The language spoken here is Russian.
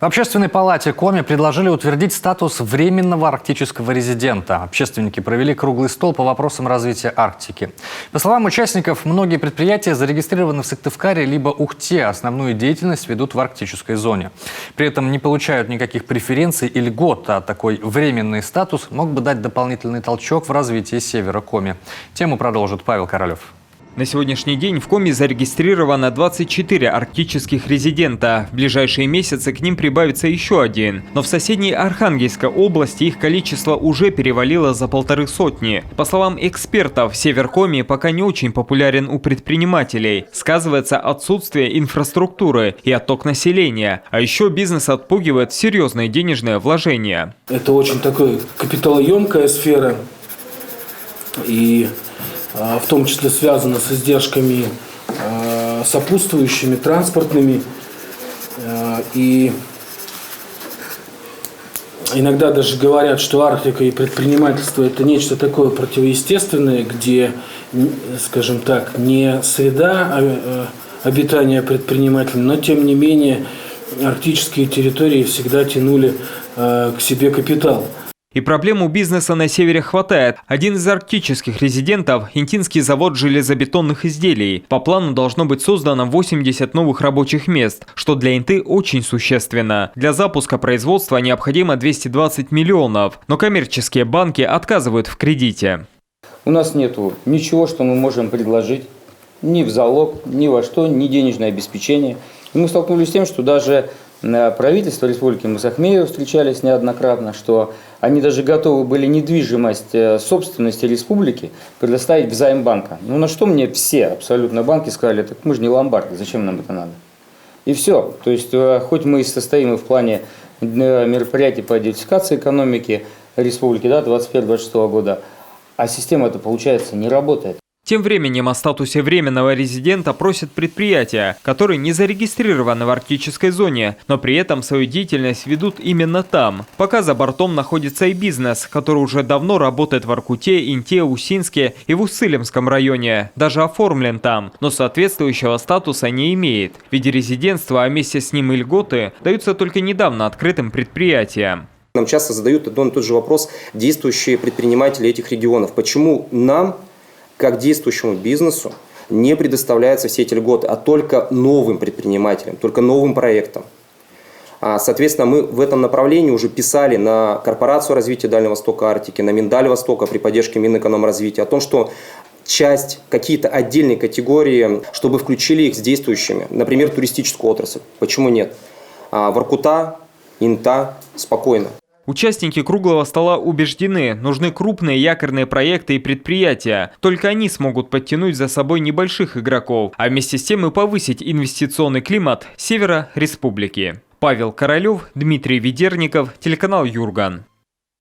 В Общественной палате Коми предложили утвердить статус временного арктического резидента. Общественники провели круглый стол по вопросам развития Арктики. По словам участников, многие предприятия зарегистрированы в Сыктывкаре либо Ухте, основную деятельность ведут в арктической зоне. При этом не получают никаких преференций и льгот, а такой временный статус мог бы дать дополнительный толчок в развитии севера Коми. Тему продолжит Павел Королев. На сегодняшний день в Коми зарегистрировано 24 арктических резидента. В ближайшие месяцы к ним прибавится еще один. Но в соседней Архангельской области их количество уже перевалило за 150. По словам экспертов, север Коми пока не очень популярен у предпринимателей. Сказывается отсутствие инфраструктуры и отток населения. А еще бизнес отпугивает серьезные денежные вложения. Это очень такая капиталоемкая сфера. И в том числе связано с издержками сопутствующими, транспортными. И иногда даже говорят, что Арктика и предпринимательство – это нечто такое противоестественное, где, скажем так, не среда обитания предпринимателей, но тем не менее арктические территории всегда тянули к себе капитал. И проблем у бизнеса на севере хватает. Один из арктических резидентов – Интинский завод железобетонных изделий. По плану должно быть создано 80 новых рабочих мест, что для Инты очень существенно. Для запуска производства необходимо 220 миллионов, но коммерческие банки отказывают в кредите. У нас нету ничего, что мы можем предложить, ни в залог, ни во что, ни денежное обеспечение. И мы столкнулись с тем, что даже правительство Республики Мы-Сахмеево встречались неоднократно, что они даже готовы были недвижимость собственности республики предоставить взаим банка. Ну на что мне все абсолютно банки сказали, так мы же не ломбард, зачем нам это надо? И все. То есть хоть мы и состоим в плане мероприятий по диверсификации экономики республики 2021-2026 года, а система это получается не работает. Тем временем о статусе временного резидента просят предприятия, которые не зарегистрированы в арктической зоне, но при этом свою деятельность ведут именно там. Пока за бортом находится и бизнес, который уже давно работает в Воркуте, Инте, Усинске и в Уссылимском районе, даже оформлен там, но соответствующего статуса не имеет. Ведь резидентство, а вместе с ним и льготы, даются только недавно открытым предприятиям. Нам часто задают один и тот же вопрос действующие предприниматели этих регионов. Почему нам, как действующему бизнесу, не предоставляются все эти льготы, а только новым предпринимателям, только новым проектам. Соответственно, мы в этом направлении уже писали на Корпорацию развития Дальнего Востока Арктики, на Миндаль Востока при поддержке Минэкономразвития о том, что часть, какие-то отдельные категории, чтобы включили их с действующими, например, туристическую отрасль. Почему нет? Воркута, Инта спокойно. Участники круглого стола убеждены, нужны крупные якорные проекты и предприятия. Только они смогут подтянуть за собой небольших игроков, а вместе с тем и повысить инвестиционный климат севера республики. Павел Королев, Дмитрий Ведерников, телеканал Юрган.